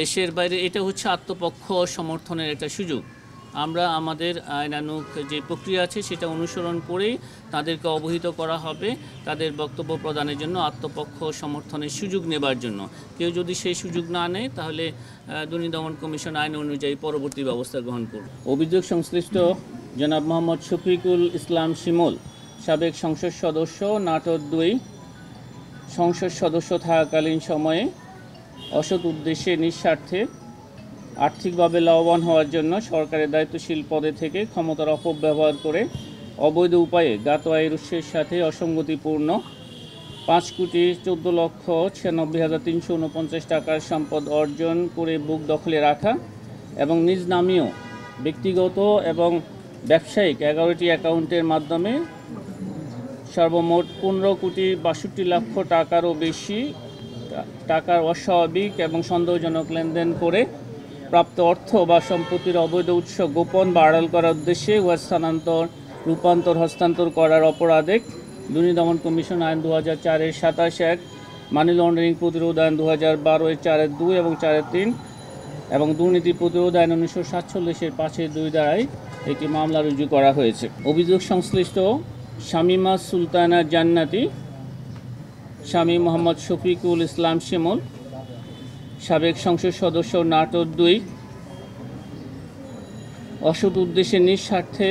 দেশের বাইরে, এটা হচ্ছে আত্মপক্ষ সমর্থনের একটা সুযোগ। আমরা আমাদের আইনানুগ যে প্রক্রিয়া আছে সেটা অনুসরণ করেই তাদেরকে অবহিত করা হবে তাদের বক্তব্য প্রদানের জন্য, আত্মপক্ষ সমর্থনের সুযোগ নেবার জন্য। কেউ যদি সেই সুযোগ না নেয় তাহলে দুর্নীতি দমন কমিশন আইন অনুযায়ী পরবর্তী ব্যবস্থা গ্রহণ করবে। অভিযোগ সংশ্লিষ্ট জনাব মোহাম্মদ শফিকুল ইসলাম শিমুল, সাবেক সংসদ সদস্য, নাটোর 2 সংসদ সদস্য থাকাকালীন সময়ে অসৎ উদ্দেশ্যে নিঃস্বার্থে আর্থিকভাবে লাভবান হওয়ার জন্য সরকারের দায়িত্বশীল পদে থেকে ক্ষমতার অপব্যবহার করে অবৈধ উপায়ে জ্ঞাত আয়ের উৎসের সাথে অসঙ্গতিপূর্ণ 5,96,96,349 টাকার সম্পদ অর্জন করে বুক দখলে রাখা এবং নিজ নামীয় ব্যক্তিগত এবং ব্যবসায়িক 11টি অ্যাকাউন্টের মাধ্যমে সর্বমোট 15,62,00,000 টাকারও বেশি টাকার অস্বাভাবিক এবং সন্দেহজনক লেনদেন করে প্রাপ্ত অর্থ বা সম্পত্তির অবৈধ উৎস গোপন বা আড়াল করার উদ্দেশ্যে উহা স্থানান্তর, রূপান্তর, হস্তান্তর করার অপরাধে দুর্নীতি দমন কমিশন আইন 2004-এর 27(1), মানি লন্ডারিং প্রতিরোধ আইন 2012-এর 4(2) এবং 4(3) এবং দুর্নীতি প্রতিরোধ আইন 1947-এর 5(2) দ্বারাই একটি মামলা রুজু করা হয়েছে। অভিযোগ সংশ্লিষ্ট শামীমা সুলতানা জান্নাতি, স্বামী মোহাম্মদ শফিকুল ইসলাম শিমুল, সাবেক সংসদ সদস্য, নাটোর 2, অসৎ উদ্দেশ্যে নিঃস্বার্থে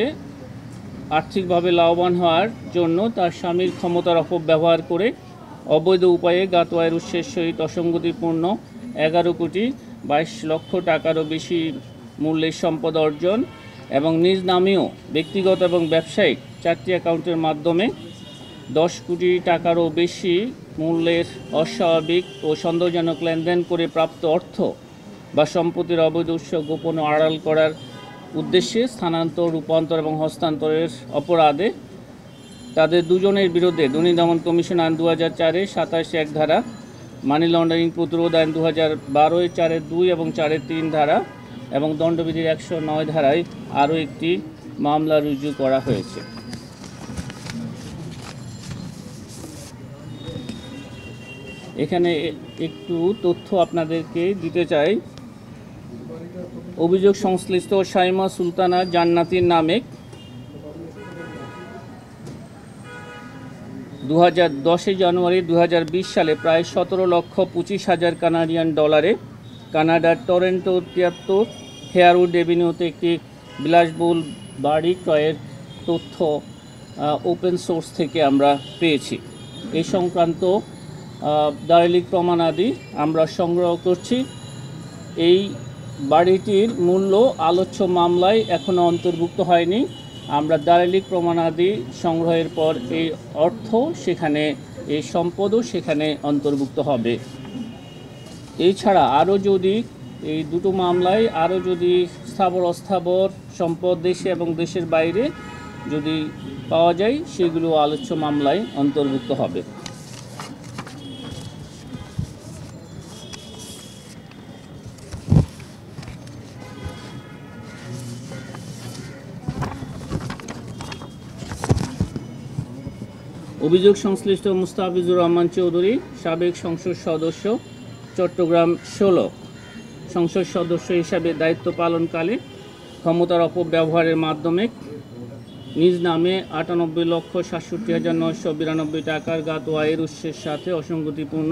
আর্থিকভাবে লাভবান হওয়ার জন্য তার স্বামীর ক্ষমতার অপব্যবহার করে অবৈধ উপায়ে জ্ঞাত আয়ের উৎসের সহিত অসঙ্গতিপূর্ণ 11,22,00,000 টাকারও বেশি মূল্যের সম্পদ অর্জন এবং নিজ নামীয় ব্যক্তিগত এবং ব্যবসায়িক 4টি অ্যাকাউন্টের মাধ্যমে 10 কোটি টাকারও বেশি মূল্যের অস্বাভাবিক ও সন্দেহজনক লেনদেন করে প্রাপ্ত অর্থ বা সম্পত্তির অবৈধ উৎস গোপন ও আড়াল করার উদ্দেশ্যে স্থানান্তর, রূপান্তর এবং হস্তান্তরের অপরাধে তাদের দুজনের বিরুদ্ধে দুর্নীতি দমন কমিশন আইন 2004-এর 27(1) ধারা, মানি লন্ডারিং প্রতিরোধ আইন 2012-এর 4(2) এবং 4(3) ধারা এবং দণ্ডবিধির 109 ধারায় আরও একটি মামলা রুজু করা হয়েছে। এখানে একটু তথ্য আপনাদেরকে দিতে চাই। অভিযোগ সংশ্লিষ্ট শামীমা সুলতানা জান্নাতির নামে 10 জানুয়ারি 2020 সালে প্রায় 17,25,000 কানাডিয়ান ডলারে কানাডার টরন্টো 73 হেয়ারউড এভিনিউতে একটি বিলাসবহুল বাড়ি ক্রয়ের তথ্য ওপেন সোর্স থেকে আমরা পেয়েছি। এই সংক্রান্ত দালিলিক প্রমাণাদি আমরা সংগ্রহ করছি। এই বাড়িটির মূল্য আলোচ্য মামলায় এখনও অন্তর্ভুক্ত হয়নি। আমরা দালিলিক প্রমাণাদি সংগ্রহের পর এই অর্থ সেখানে, এই সম্পদও সেখানে অন্তর্ভুক্ত হবে। এছাড়া আরও যদি এই দুটো মামলায় আরও যদি স্থাবর অস্থাবর সম্পদ দেশে এবং দেশের বাইরে যদি পাওয়া যায় সেগুলো আলোচ্য মামলায় অন্তর্ভুক্ত হবে। অভিযোগ সংশ্লিষ্ট মুস্তাফিজুর রহমান চৌধুরী, সাবেক সংসদ সদস্য, চট্টগ্রাম 16, সংসদ সদস্য হিসাবে দায়িত্ব পালনকালে ক্ষমতার অপব্যবহারের মাধ্যমে নিজ নামে 98,67,992 টাকার জ্ঞাত আয়ের উৎসের সাথে অসঙ্গতিপূর্ণ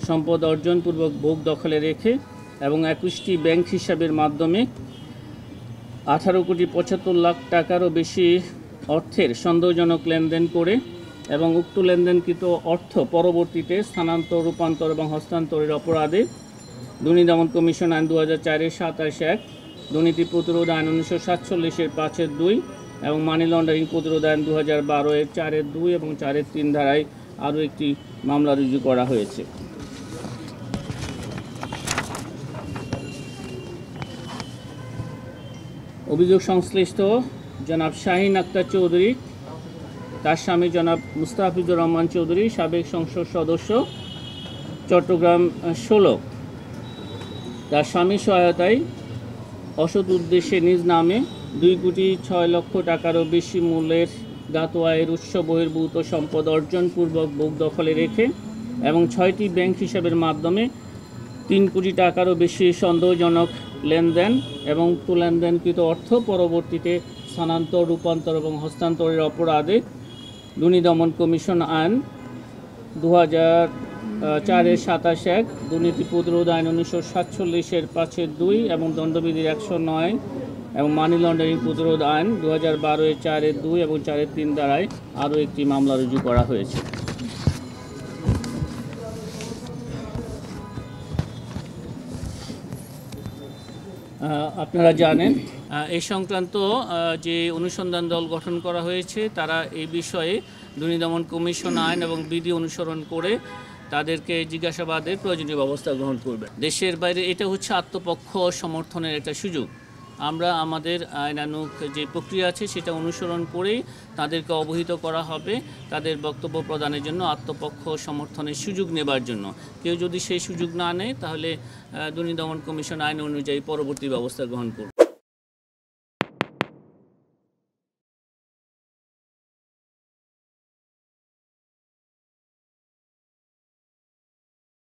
সম্পদ অর্জনপূর্বক ভোগ দখলে রেখে এবং 21টি ব্যাংক হিসাবের মাধ্যমে 18,75,00,000 টাকারও বেশি অর্থের সন্দেহজনক লেনদেন করে এবং উক্ত লেনদেনকৃত অর্থ পরবর্তীতে স্থানান্তর, রূপান্তর এবং হস্তান্তরের অপরাধে দুর্নীতি দমন কমিশন আইন 2004-এর 27(1), দুর্নীতি প্রতিরোধ আইন 1947-এর 5(2) এবং মানি লন্ডারিং প্রতিরোধ আইন 2012-এর 4(2) এবং 4(3) ধারায় আরও একটি মামলা রুজু করা হয়েছে। অভিযোগ সংশ্লিষ্ট জনাব শাহিন আক্তার চৌধুরী, তার স্বামী জনাব মুস্তাফিজুর রহমান চৌধুরী, সাবেক সংসদ সদস্য, চট্টগ্রাম 16, তার স্বামীর সহায়তায় অসৎ উদ্দেশ্যে নিজ নামে 2,06,00,000 টাকারও বেশি মূল্যের জ্ঞাত আয়ের উৎস বহির্ভূত সম্পদ অর্জনপূর্বক ভোগ দখলে রেখে এবং 6টি ব্যাংক হিসাবের মাধ্যমে 3 কোটি টাকারও বেশি সন্দেহজনক লেনদেন এবং উক্ত লেনদেনকৃত অর্থ পরবর্তীতে স্থানান্তর, রূপান্তর এবং হস্তান্তরের অপরাধে দুর্নীতি দমন কমিশন আইন 2004-এর 27(1), দুর্নীতি প্রতিরোধ আইন 1947-এর 5(2) এবং দণ্ডবিধির 109 এবং মানি লন্ডারিং প্রতিরোধ আইন 2012-এর 4(2) এবং 4(3) ধারায় আরও একটি মামলা রুজু করা হয়েছে। আপনারা জানেন এই সংক্রান্ত যে অনুসন্ধান দল গঠন করা হয়েছে তারা এই বিষয়ে দুর্নীতি দমন কমিশন আইন এবং বিধি অনুসরণ করে তাদেরকে জিজ্ঞাসাবাদের প্রয়োজনীয় ব্যবস্থা গ্রহণ করবে। দেশের বাইরে এটা হচ্ছে আত্মপক্ষ সমর্থনের একটা সুযোগ। আমরা আমাদের আইনানুগ যে প্রক্রিয়া আছে সেটা অনুসরণ করেই তাদেরকে অবহিত করা হবে তাদের বক্তব্য প্রদানের জন্য, আত্মপক্ষ সমর্থনের সুযোগ নেবার জন্য। কেউ যদি সেই সুযোগ না নেয় তাহলে দুর্নীতি দমন কমিশন আইন অনুযায়ী পরবর্তী ব্যবস্থা গ্রহণ করবে।